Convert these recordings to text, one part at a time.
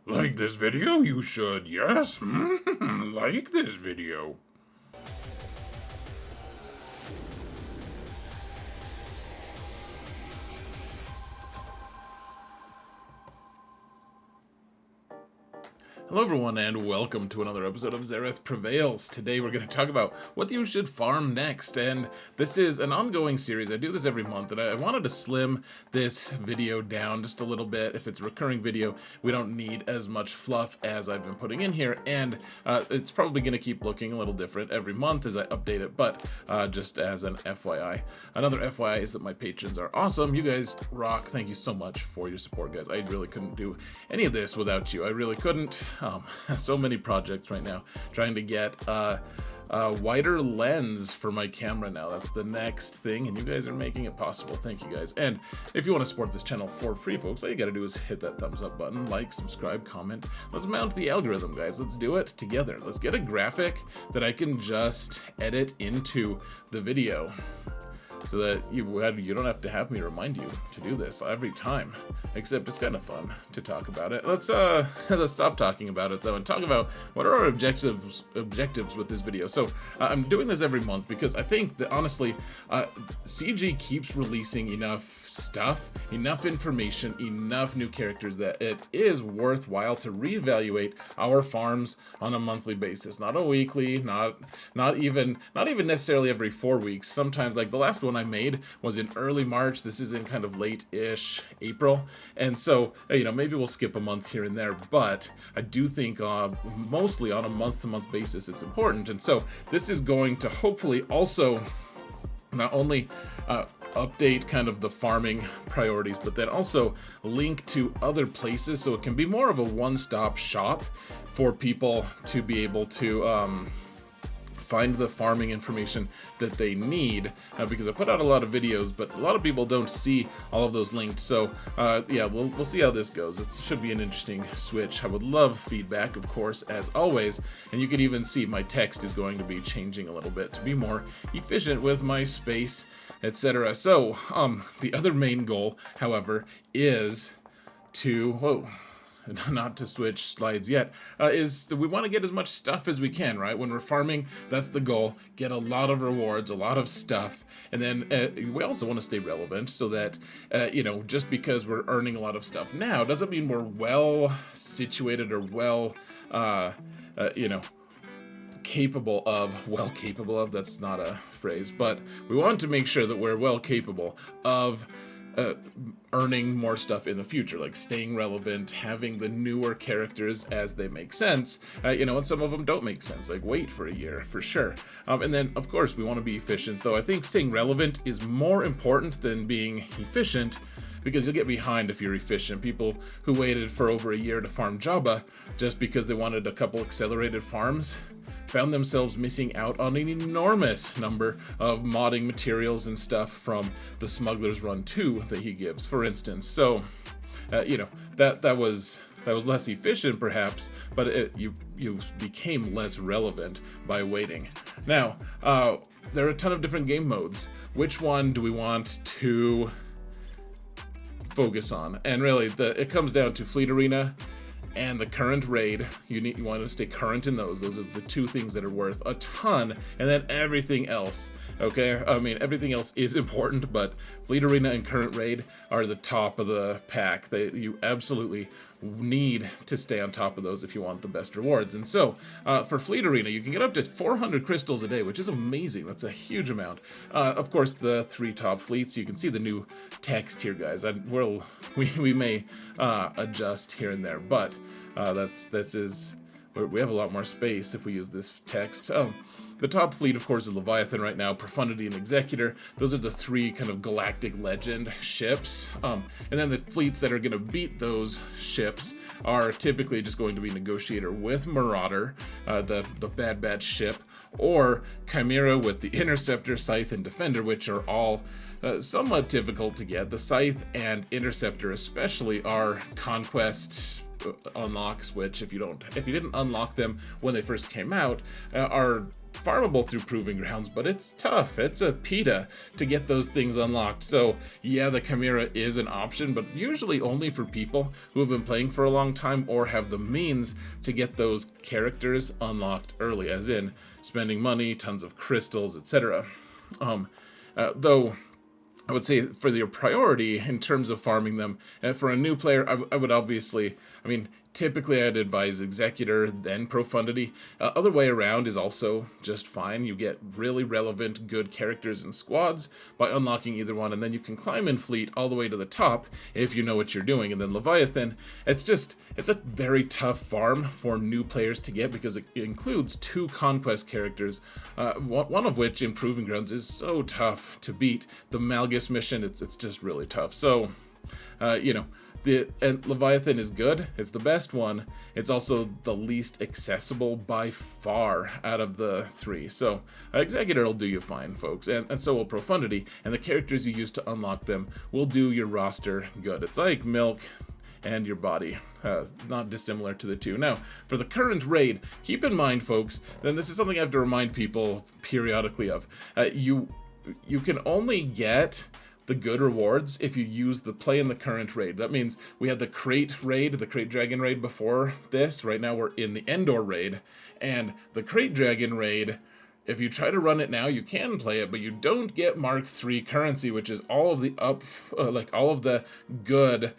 Like this video? You should, yes. Like this video. Hello everyone and welcome to another episode of Zareth Prevails. Today we're going to talk about what you should farm next, and this is an ongoing series. I do this every month, and I wanted to slim this video down just a little bit. If it's a recurring video, we don't need as much fluff as I've been putting in here, and it's probably going to keep looking a little different every month as I update it, but just as an FYI. Another FYI is that my patrons are awesome. You guys rock. Thank you so much for your support, guys. I really couldn't do any of this without you. I really couldn't. So many projects right now, trying to get a wider lens for my camera now. That's the next thing, and you guys are making it possible. Thank you guys. And if you want to support this channel for free, folks, all you gotta do is hit that thumbs up button, like, subscribe, comment. Let's mount the algorithm, guys. Let's do it together. Let's get a graphic that I can just edit into the video, so that you don't have to have me remind you to do this every time. Except it's kind of fun to talk about it. Let's stop talking about it though and talk about what are our objectives with this video. So I'm doing this every month because I think that honestly, CG keeps releasing enough stuff, enough information, enough new characters that it is worthwhile to reevaluate our farms on a monthly basis, not a weekly, not even necessarily every 4 weeks. Sometimes, like the last one I made was in early March. This is in kind of late-ish April, and so maybe we'll skip a month here and there, but I do think mostly on a month-to-month basis it's important. And so this is going to hopefully also not only update kind of the farming priorities, but then also link to other places, so it can be more of a one-stop shop for people to be able to find the farming information that they need, because I put out a lot of videos, but a lot of people don't see all of those linked. So yeah, we'll see how this goes. It should be an interesting switch. I would love feedback, of course, as always, and you can even see my text is going to be changing a little bit to be more efficient with my space, etc. So the other main goal, however, is to not to switch slides yet, is that we want to get as much stuff as we can, right? When we're farming, that's the goal. Get a lot of rewards, a lot of stuff, and then we also want to stay relevant, so that just because we're earning a lot of stuff now doesn't mean we're well situated or capable of, that's not a phrase, but we want to make sure that we're well capable of earning more stuff in the future, like staying relevant, having the newer characters as they make sense, and some of them don't make sense, like wait for a year for sure. And then of course we want to be efficient, though I think staying relevant is more important than being efficient, because you'll get behind if you're efficient. People who waited for over a year to farm Jabba just because they wanted a couple accelerated farms found themselves missing out on an enormous number of modding materials and stuff from the Smuggler's Run 2 that he gives, for instance. So, that was less efficient perhaps, but you became less relevant by waiting. Now, there are a ton of different game modes. Which one do we want to focus on? And really, it comes down to Fleet Arena and the current raid. You want to stay current in those. Those are the two things that are worth a ton, and then everything else. Okay, I mean everything else is important, but Fleet Arena and current raid are the top of the pack. You absolutely need to stay on top of those if you want the best rewards. And so for Fleet Arena, you can get up to 400 crystals a day, which is amazing. That's a huge amount. Of course, the 3 top fleets, you can see the new text here, guys. We may adjust here and there, but we have a lot more space if we use this text. The top fleet, of course, is Leviathan right now, Profundity and Executor. Those are the 3 kind of galactic legend ships. And then the fleets that are going to beat those ships are typically just going to be Negotiator with Marauder, the Bad Batch ship, or Chimera with the Interceptor, Scythe, and Defender, which are all somewhat difficult to get. The Scythe and Interceptor especially are conquest unlocks, which if you didn't unlock them when they first came out, are farmable through Proving Grounds, but it's tough. It's a PETA to get those things unlocked. So yeah, the Chimera is an option, but usually only for people who have been playing for a long time or have the means to get those characters unlocked early, as in spending money, tons of crystals, etc. Though I would say for your priority in terms of farming them, for a new player, I would obviously, typically I'd advise Executor, then Profundity. Other way around is also just fine. You get really relevant, good characters and squads by unlocking either one, and then you can climb in Fleet all the way to the top if you know what you're doing. And then Leviathan, it's a very tough farm for new players to get because it includes 2 conquest characters, one of which in Proving Grounds is so tough to beat. The Malgus mission, it's just really tough. So, and Leviathan is good. It's the best one. It's also the least accessible by far out of the 3. So Executor will do you fine, folks, and so will Profundity. And the characters you use to unlock them will do your roster good. It's like milk and your body, not dissimilar to the 2. Now, for the current raid, keep in mind, folks, then this is something I have to remind people periodically of. You can only get the good rewards if you use the play in the current raid. That means we had the crate raid, the crate dragon raid before this. Right now we're in the Endor raid, and the crate dragon raid, if you try to run it now, you can play it, but you don't get Mark III currency, which is all of the all of the good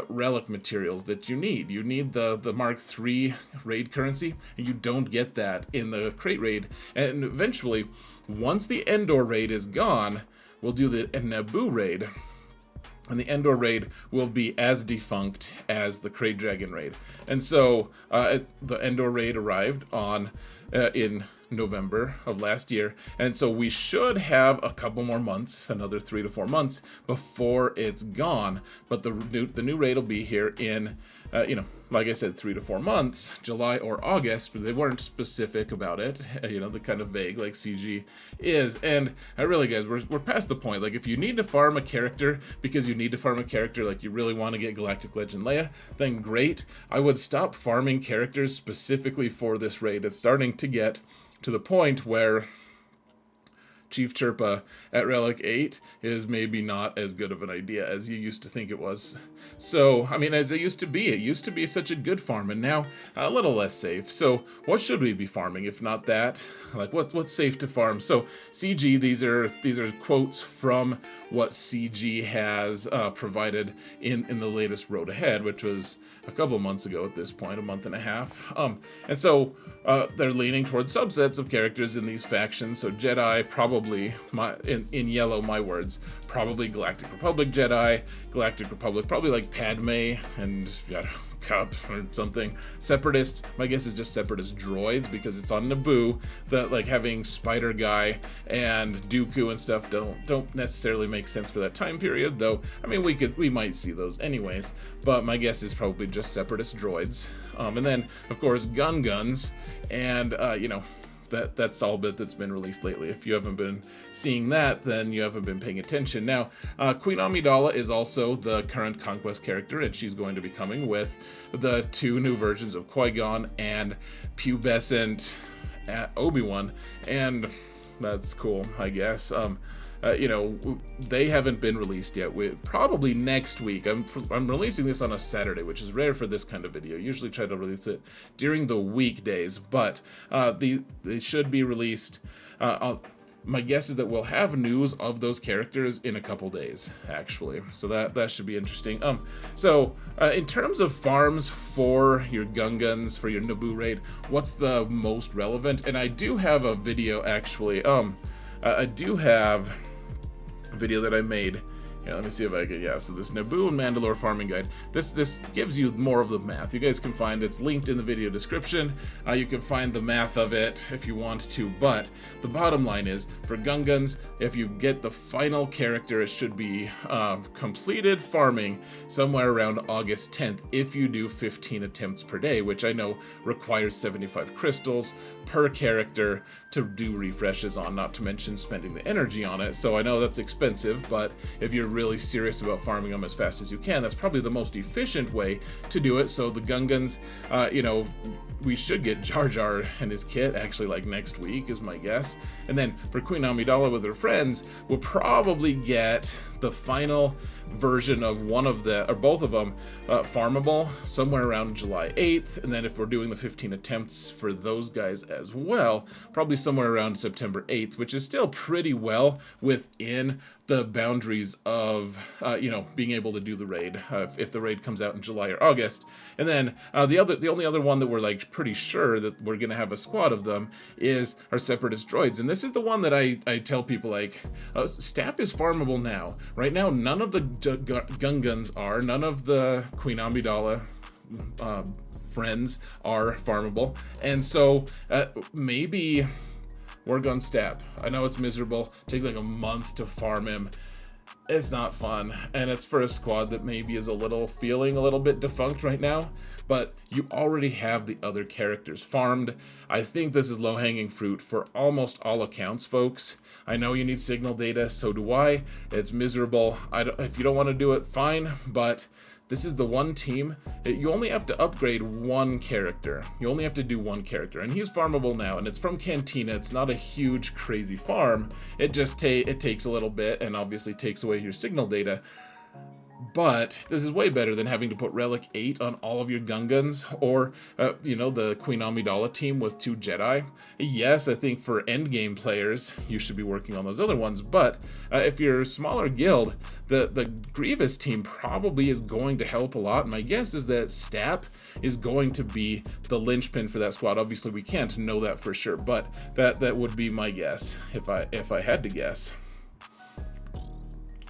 relic materials that you need. You need the Mark III raid currency, and you don't get that in the crate raid. And eventually, once the Endor raid is gone, we'll do the Naboo raid, and the Endor raid will be as defunct as the Crate Dragon raid. And so the Endor raid arrived on in November of last year, and so we should have a couple more months, another 3 to 4 months before it's gone. But the new raid will be here in like I said, 3 to 4 months, July or August, but they weren't specific about it. The kind of vague like CG is. And really, guys, we're past the point. Like, if you need to farm a character because you need to farm a character, like you really want to get Galactic Legend Leia, then great. I would stop farming characters specifically for this raid. It's starting to get to the point where Chief Chirpa at Relic 8 is maybe not as good of an idea as you used to think it was. So, as it used to be such a good farm, and now a little less safe. So, what should we be farming if not that? Like, what's safe to farm? So, CG, these are quotes from what CG has provided in the latest Road Ahead, which was a couple months ago at this point, a month and a half. And so they're leaning towards subsets of characters in these factions. So Jedi, probably, in yellow, my words, probably Galactic Republic Jedi, Galactic Republic, probably like Padme and Cup or something. Separatists, my guess is just Separatist droids because it's on Naboo. That like having Spider Guy and Dooku and stuff don't necessarily make sense for that time period, though. We might see those anyways, but my guess is probably just Separatist droids. And then of course guns and that's all bit that's been released lately. If you haven't been seeing that, then you haven't been paying attention. Now, Queen Amidala is also the current Conquest character, and she's going to be coming with the 2 new versions of Qui-Gon and pubescent Obi-Wan, and that's cool, I guess. They haven't been released yet. Probably next week. I'm releasing this on a Saturday, which is rare for this kind of video. Usually try to release it during the weekdays, but they should be released. My guess is that we'll have news of those characters in a couple days, actually. So that should be interesting. In terms of farms for your guns, for your Naboo raid, what's the most relevant? And I do have a video, actually. I do have a video that I made. Yeah, let me see if I can, so this Naboo and Mandalore farming guide, this gives you more of the math. You guys can find it's linked in the video description. You can find the math of it if you want to, but the bottom line is, for guns, if you get the final character, it should be completed farming somewhere around August 10th if you do 15 attempts per day, which I know requires 75 crystals per character to do refreshes on, not to mention spending the energy on it. So I know that's expensive, but if you're really serious about farming them as fast as you can. That's probably the most efficient way to do it. So the Gungans, we should get Jar Jar and his kit actually like next week is my guess. And then for Queen Amidala with her friends, we'll probably get the final version of one of the, or both of them, farmable somewhere around July 8th. And then if we're doing the 15 attempts for those guys as well, probably somewhere around September 8th, which is still pretty well within the boundaries of, being able to do the raid, if the raid comes out in July or August. And then the only other one that we're like pretty sure that we're going to have a squad of them is our Separatist droids. And this is the one that I tell people, like, Stap is farmable now. Right now, none of the Gungans are, none of the Queen Amidala friends are farmable. And so maybe work on Stap. I know it's miserable. It takes like a month to farm him. It's not fun, and it's for a squad that maybe is feeling a little bit defunct right now, but you already have the other characters farmed. I think this is low-hanging fruit for almost all accounts, folks. I know you need signal data, so do I. It's miserable. If you don't want to do it, fine, but this is the one team. You only have to upgrade one character. You only have to do one character, and he's farmable now, and it's from Cantina. It's not a huge, crazy farm. It just it takes a little bit, and obviously takes away your signal data. But this is way better than having to put Relic 8 on all of your Gungans, or, the Queen Amidala team with 2 Jedi. Yes, I think for endgame players, you should be working on those other ones, but if you're a smaller guild, the Grievous team probably is going to help a lot. My guess is that Stap is going to be the linchpin for that squad. Obviously, we can't know that for sure, but that would be my guess if I had to guess.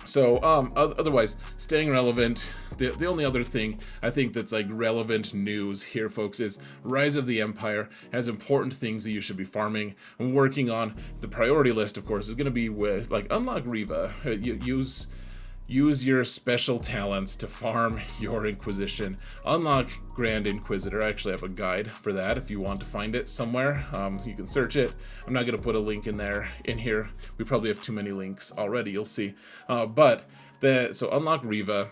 So, otherwise, staying relevant, the only other thing I think that's like relevant news here, folks, is Rise of the Empire has important things that you should be farming and working on. The priority list, of course, is going to be with, like, unlock Riva. Use your special talents to farm your Inquisition. Unlock Grand Inquisitor. I actually have a guide for that if you want to find it somewhere. You can search it. I'm not going to put a link in here. We probably have too many links already, you'll see. So unlock Riva.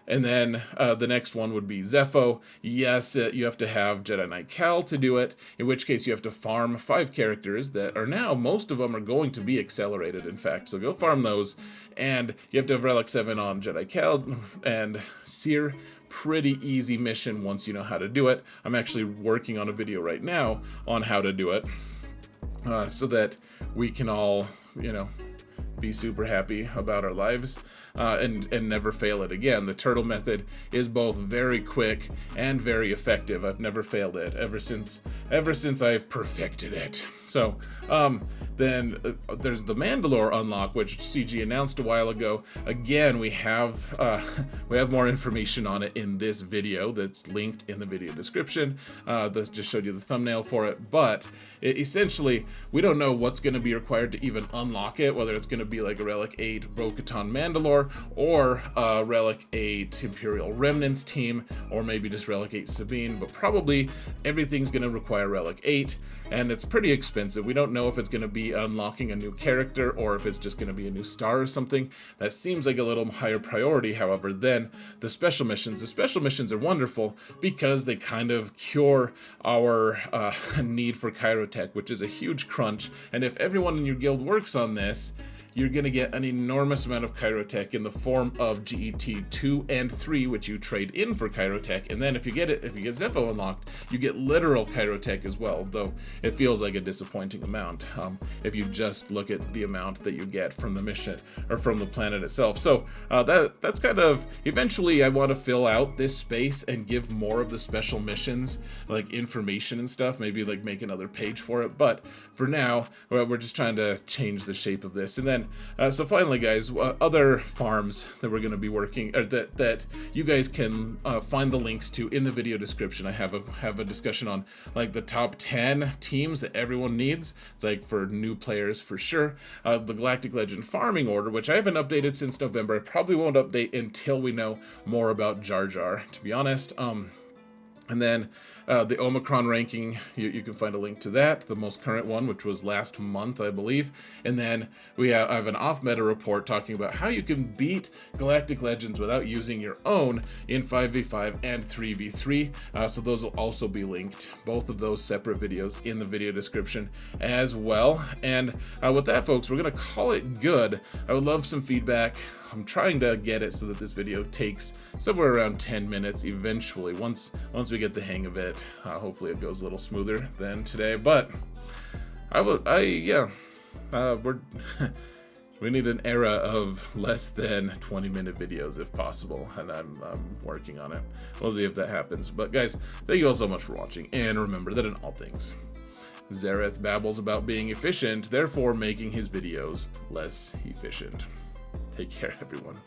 And then the next one would be Zepho. Yes, you have to have Jedi Knight Cal to do it, in which case you have to farm 5 characters that are now, most of them are going to be accelerated, in fact. So go farm those, and you have to have Relic 7 on Jedi Cal and Seer. Pretty easy mission once you know how to do it. I'm actually working on a video right now on how to do it, so that we can all, be super happy about our lives and never fail it again. The turtle method is both very quick and very effective. I've never failed it ever since I've perfected it. So then there's the Mandalore unlock, which CG announced a while ago. Again, we have more information on it in this video that's linked in the video description. That just showed you the thumbnail for it, but essentially we don't know what's going to be required to even unlock it, whether it's going to be like a Relic 8 Bo-Katan Mandalore, or a Relic 8 Imperial Remnants team, or maybe just Relic 8 Sabine, but probably everything's going to require Relic 8, and it's pretty expensive. We don't know if it's going to be unlocking a new character, or if it's just going to be a new star or something. That seems like a little higher priority, however, than the special missions. The special missions are wonderful because they kind of cure our need for Kyrotech, which is a huge crunch, and if everyone in your guild works on this, you're going to get an enormous amount of Kyrotech in the form of GET 2 and 3, which you trade in for Kyrotech. And then if you get Zepho unlocked, you get literal Kyrotech as well, though it feels like a disappointing amount if you just look at the amount that you get from the mission or from the planet itself. So that's kind of, eventually I want to fill out this space and give more of the special missions, like information and stuff, maybe like make another page for it. But for now, we're just trying to change the shape of this. And then so finally, guys, other farms that we're going to be working, or that you guys can find the links to in the video description. I have a discussion on like the top 10 teams that everyone needs. It's like for new players for sure. The Galactic Legend farming order, which I haven't updated since November. I probably won't update until we know more about Jar Jar, to be honest. And then the Omicron ranking, you can find a link to that, the most current one, which was last month, I believe. And then I have an off-meta report talking about how you can beat Galactic Legends without using your own in 5v5 and 3v3. So those will also be linked, both of those separate videos in the video description as well. And with that, folks, we're going to call it good. I would love some feedback. I'm trying to get it so that this video takes somewhere around 10 minutes eventually. Once we get the hang of it, hopefully it goes a little smoother than today. But we need an era of less than 20-minute videos if possible, and I'm working on it. We'll see if that happens. But guys, thank you all so much for watching, and remember that in all things, Xaereth babbles about being efficient, therefore making his videos less efficient. Take care, everyone.